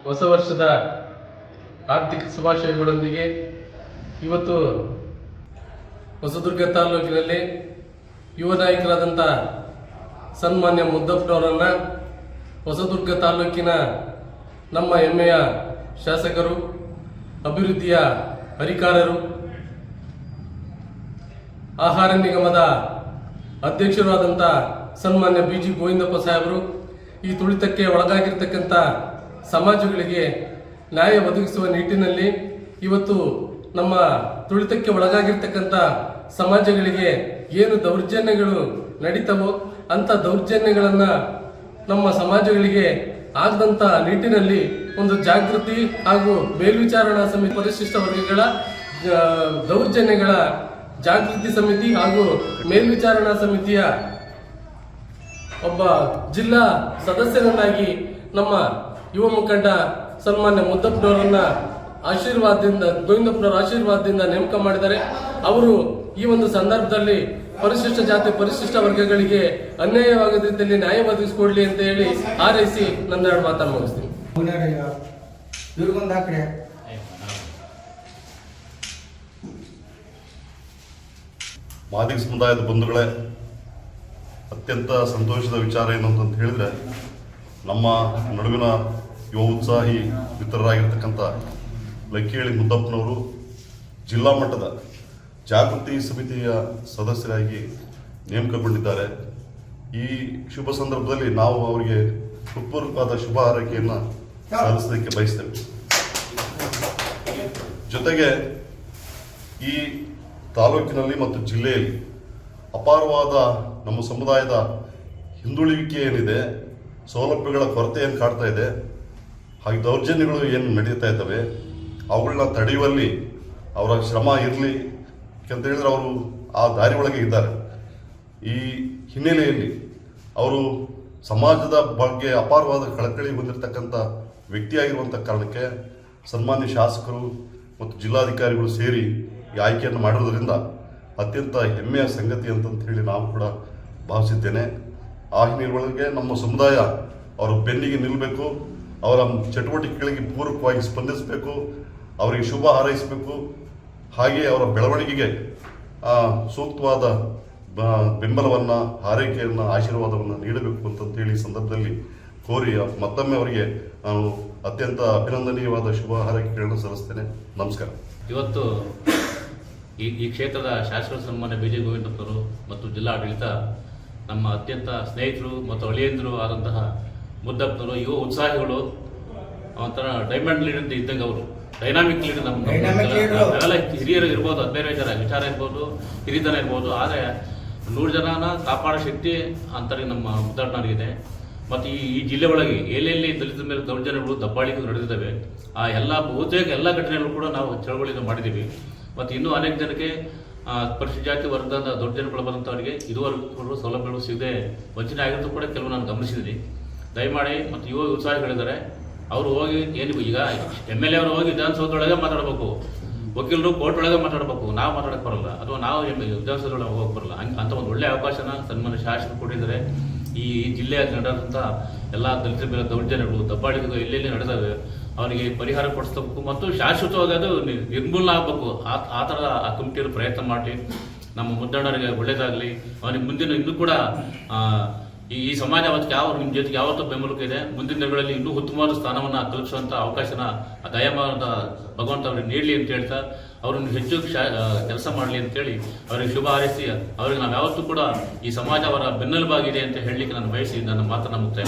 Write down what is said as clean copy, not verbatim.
ಹೊಸ ವರ್ಷದ ಆರ್ಥಿಕ ಶುಭಾಶಯಗಳೊಂದಿಗೆ ಇವತ್ತು ಹೊಸದುರ್ಗ ತಾಲೂಕಿನಲ್ಲಿ ಯುವ ನಾಯಕರಾದಂಥ ಸನ್ಮಾನ್ಯ ಮುದ್ದಪ್ಪನವರನ್ನು ಹೊಸದುರ್ಗ ತಾಲೂಕಿನ ನಮ್ಮ ಹೆಮ್ಮೆಯ ಶಾಸಕರು, ಅಭಿವೃದ್ಧಿಯ ಅಧಿಕಾರರು, ಆಹಾರ ನಿಗಮದ ಅಧ್ಯಕ್ಷರಾದಂಥ ಸನ್ಮಾನ್ಯ BG ಗೋವಿಂದಪ್ಪ ಸಾಹೇಬರು ಈ ತುಳಿತಕ್ಕೆ ಒಳಗಾಗಿರ್ತಕ್ಕಂಥ ಸಮಾಜಗಳಿಗೆ ನ್ಯಾಯ ಒದಗಿಸುವ ನಿಟ್ಟಿನಲ್ಲಿ ಇವತ್ತು ನಮ್ಮ ತುಳಿತಕ್ಕೆ ಒಳಗಾಗಿರ್ತಕ್ಕಂಥ ಸಮಾಜಗಳಿಗೆ ಏನು ದೌರ್ಜನ್ಯಗಳು ನಡೀತವೋ ಅಂಥ ದೌರ್ಜನ್ಯಗಳನ್ನು ನಮ್ಮ ಸಮಾಜಗಳಿಗೆ ಆಗದಂಥ ನಿಟ್ಟಿನಲ್ಲಿ ಒಂದು ಜಾಗೃತಿ ಹಾಗೂ ಮೇಲ್ವಿಚಾರಣಾ ಸಮಿತಿ, ಪರಿಶಿಷ್ಟ ವರ್ಗಗಳ ದೌರ್ಜನ್ಯಗಳ ಜಾಗೃತಿ ಸಮಿತಿ ಹಾಗೂ ಮೇಲ್ವಿಚಾರಣಾ ಸಮಿತಿಯ ಒಬ್ಬ ಜಿಲ್ಲಾ ಸದಸ್ಯರನ್ನಾಗಿ ನಮ್ಮ ಯುವ ಮುಖಂಡ ಸನ್ಮಾನ್ಯ ಮುದ್ದಪ್ಪನವರನ್ನ ಗೋವಿಂದಪ್ಪನವರ ಆಶೀರ್ವಾದದಿಂದ ನೇಮಕ ಮಾಡಿದ್ದಾರೆ. ಅವರು ಈ ಒಂದು ಸಂದರ್ಭದಲ್ಲಿ ಪರಿಶಿಷ್ಟ ಜಾತಿ, ಪರಿಶಿಷ್ಟ ವರ್ಗಗಳಿಗೆ ಅನ್ಯಾಯವಾಗದ ರೀತಿಯಲ್ಲಿ ನ್ಯಾಯ ಒದಗಿಸಿಕೊಡ್ಲಿ ಅಂತ ಹೇಳಿ ಹಾರೈಸಿ ನನ್ನೆರಡು ಮಾತನ್ನು ಮುಗಿಸ್ತೀನಿ. ಮಾದಿಗ ಸಮುದಾಯದ ಬಂಧುಗಳೇ, ಅತ್ಯಂತ ಸಂತೋಷದ ವಿಚಾರ ಏನು ಅಂತ ಹೇಳಿದ್ರೆ, ನಮ್ಮ ನಡುವಿನ ಯುವ ಉತ್ಸಾಹಿ ಮಿತ್ರರಾಗಿರ್ತಕ್ಕಂಥ ಲಕ್ಕಿಹಳ್ಳಿ ಮುದ್ದಪ್ಪನವರು ಜಿಲ್ಲಾ ಮಟ್ಟದ ಜಾಗೃತಿ ಸಮಿತಿಯ ಸದಸ್ಯರಾಗಿ ನೇಮಕಗೊಂಡಿದ್ದಾರೆ. ಈ ಶುಭ ಸಂದರ್ಭದಲ್ಲಿ ನಾವು ಅವರಿಗೆ ಹೃತ್ಪೂರ್ವಕವಾದ ಶುಭ ಹಾರೈಕೆಯನ್ನು ಸಲ್ಲಿಸಲಿಕ್ಕೆ ಬಯಸ್ತೇವೆ. ಜೊತೆಗೆ ಈ ತಾಲೂಕಿನಲ್ಲಿ ಮತ್ತು ಜಿಲ್ಲೆಯಲ್ಲಿ ಅಪಾರವಾದ ನಮ್ಮ ಸಮುದಾಯದ ಹಿಂದುಳಿವಿಕೆ ಏನಿದೆ, ಸೌಲಭ್ಯಗಳ ಕೊರತೆ ಏನು ಕಾಡ್ತಾ ಇದೆ, ಹಾಗೆ ದೌರ್ಜನ್ಯಗಳು ಏನು ನಡೀತಾ ಇದ್ದಾವೆ, ಅವುಗಳನ್ನ ತಡೆಯುವಲ್ಲಿ ಅವರ ಶ್ರಮ ಇರಲಿ ಅಂತ ಹೇಳಿದ್ರೆ ಅವರು ಆ ದಾರಿ ಒಳಗೆ ಇದ್ದಾರೆ. ಈ ಹಿನ್ನೆಲೆಯಲ್ಲಿ ಅವರು ಸಮಾಜದ ಬಗ್ಗೆ ಅಪಾರವಾದ ಕಳಕಳಿ ಹೊಂದಿರತಕ್ಕಂಥ ವ್ಯಕ್ತಿಯಾಗಿರುವಂಥ ಕಾರಣಕ್ಕೆ ಸನ್ಮಾನ್ಯ ಶಾಸಕರು ಮತ್ತು ಜಿಲ್ಲಾಧಿಕಾರಿಗಳು ಸೇರಿ ಈ ಆಯ್ಕೆಯನ್ನು ಮಾಡಿರೋದ್ರಿಂದ ಅತ್ಯಂತ ಹೆಮ್ಮೆಯ ಸಂಗತಿ ಅಂತಂತ ಹೇಳಿ ನಾವು ಕೂಡ ಭಾವಿಸಿದ್ದೇನೆ. ಆ ಹಿನ್ನೆಲೆಯೊಳಗೆ ನಮ್ಮ ಸಮುದಾಯ ಅವರ ಬೆನ್ನಿಗೆ ನಿಲ್ಲಬೇಕು, ಅವರ ಚಟುವಟಿಕೆಗಳಿಗೆ ಪೂರಕವಾಗಿ ಸ್ಪಂದಿಸಬೇಕು, ಅವರಿಗೆ ಶುಭ ಹಾರೈಸಬೇಕು, ಹಾಗೆ ಅವರ ಬೆಳವಣಿಗೆಗೆ ಸೂಕ್ತವಾದ ಬೆಂಬಲವನ್ನು, ಹಾರೈಕೆಯನ್ನು, ಆಶೀರ್ವಾದವನ್ನು ನೀಡಬೇಕು ಅಂತಂತೇಳಿ ಈ ಸಂದರ್ಭದಲ್ಲಿ ಕೋರಿ ಮತ್ತೊಮ್ಮೆ ಅವರಿಗೆ ನಾನು ಅತ್ಯಂತ ಅಭಿನಂದನೀಯವಾದ ಶುಭ ಹಾರೈಕೆಗಳನ್ನು ಸಲ್ಲಿಸ್ತೇನೆ. ನಮಸ್ಕಾರ. ಇವತ್ತು ಈ ಕ್ಷೇತ್ರದ ಶಾಸಕ ಸನ್ಮಾನ್ಯ BG ಗೋವಿಂದಪ್ಪರು ಮತ್ತು ಜಿಲ್ಲಾಡಳಿತ ನಮ್ಮ ಅತ್ಯಂತ ಸ್ನೇಹಿತರು ಮತ್ತು ಅಳಿಯಂದರು ಆದಂತಹ ಮುದ್ದಪ್ಪನವರು ಯುವ ಉತ್ಸಾಹಿಗಳು, ಒಂಥರ ಡೈಮಂಡ್ ಲೀಡ್ ಅಂತ ಇದ್ದಂಗೆ ಅವರು ಡೈನಾಮಿಕ್ ಲೀಡ್. ನಾವೆಲ್ಲ ಹಿರಿಯರು ಇರ್ಬೋದು, 15 ಜನ ವಿಚಾರ ಇರ್ಬೋದು, ಹಿರಿತನ ಇರ್ಬೋದು, ಆದರೆ 100 ಜನನ ಕಾಪಾಡೋ ಶಕ್ತಿ ಅಂತಾರೆ ನಮ್ಮ ಮುದ್ದಪ್ಪನವರಿಗಿದೆ. ಮತ್ತು ಈ ಜಿಲ್ಲೆ ಒಳಗೆ ಎಲ್ಲೆಲ್ಲಿ ದಲಿತರ ಮೇಲೆ ದೌರ್ಜನ್ಯಗಳು, ದಬ್ಬಾಳಿಕೆಗಳು ನಡೆದಿದ್ದಾವೆ, ಆ ಬಹುತೇಕ ಎಲ್ಲ ಘಟನೆಗಳು ಕೂಡ ನಾವು ಚಳವಳಿಯನ್ನು ಮಾಡಿದ್ದೀವಿ. ಮತ್ತು ಇನ್ನೂ ಅನೇಕ ಜನಕ್ಕೆ ಪರಿಶಿಷ್ಟ ಜಾತಿ ವರ್ಗದ ದೌರ್ಜನ್ಯಗಳು ಬಂದಂಥವರಿಗೆ ಇದುವರೆಗೂ ಸೌಲಭ್ಯಗಳು ಸಿಗದೆ ವಂಚನೆ ಆಗಿರೋದು ಕೂಡ ಕೆಲವು ನಾನು ಗಮನಿಸಿದ್ದೀನಿ. ದಯಮಾಡಿ ಮತ್ತು ಯುವ ಉತ್ಸಾಹಿಗಳಿದ್ದಾರೆ, ಅವರು ಹೋಗಿ ಏನು ಈಗ MLA ಅವರು ಹೋಗಿ ವಿಧಾನಸೌಧದೊಳಗೆ ಮಾತಾಡಬೇಕು, ವಕೀಲರು ಕೋರ್ಟ್ ಒಳಗೆ ಮಾತಾಡಬೇಕು, ನಾವು ಮಾತಾಡಕ್ಕೆ ಬರಲ್ಲ, ಅಥವಾ ನಾವು ವಿಧಾನಸೌಧದೊಳಗೆ ಹೋಗಕ್ಕೆ ಬರಲ್ಲ. ಅಂತ ಒಂದು ಒಳ್ಳೆಯ ಅವಕಾಶನ ಸನ್ಮಾನ್ಯ ಶಾಸಕರು ಕೊಟ್ಟಿದ್ದಾರೆ. ಈ ಜಿಲ್ಲೆಯ ನಡೆದಂಥ ಎಲ್ಲ ದಲಿತರ ಮೇಲೆ ದೌರ್ಜನ್ಯಗಳು, ದಬ್ಬಾಳಿಕೆಗಳು ಎಲ್ಲೆಲ್ಲಿ ನಡೆದವೆ ಅವರಿಗೆ ಪರಿಹಾರ ಕೊಡಿಸ್ಬೇಕು ಮತ್ತು ಶಾಶ್ವತವಾಗಿ ಅದು ನಿರ್ಮೂಲನೆ ಆಗಬೇಕು. ಆ ಥರದ ಆ ಕಮಿಟಿಯವರು ಪ್ರಯತ್ನ ಮಾಡಿ ನಮ್ಮ ಮುದ್ದಣ್ಣರಿಗೆ ಒಳ್ಳೇದಾಗಲಿ. ಅವನಿಗೆ ಮುಂದಿನ ಇನ್ನೂ ಕೂಡ ಈ ಸಮಾಜ ಅವತ್ತಿಗೆ ನಿಮ್ಮ ಜೊತೆಗೆ ಯಾವತ್ತೂ ಬೆಂಬಲಕ್ಕೆ ಇದೆ. ಮುಂದಿನ ದಿನಗಳಲ್ಲಿ ಇನ್ನೂ ಉತ್ತಮವಾದ ಸ್ಥಾನವನ್ನು ಕಲ್ಪಿಸುವಂಥ ಅವಕಾಶನ ದಯಮಾನದ ಭಗವಂತ ಅವರಿಗೆ ನೀಡಲಿ ಅಂತ ಹೇಳ್ತಾ, ಅವ್ರನ್ನ ಹೆಚ್ಚು ಕೆಲಸ ಮಾಡಲಿ ಅಂತೇಳಿ ಅವರಿಗೆ ಶುಭ ಹಾರೈಸಿ, ಅವರಿಗೆ ನಾವು ಯಾವತ್ತೂ ಕೂಡ ಈ ಸಮಾಜ ಅವರ ಬೆನ್ನೆಲುಬಾಗಿದೆ ಅಂತ ಹೇಳಲಿಕ್ಕೆ ನಾನು ಬಯಸಿ ನನ್ನ ಮಾತನ್ನು ಮುಕ್ತಾಯ.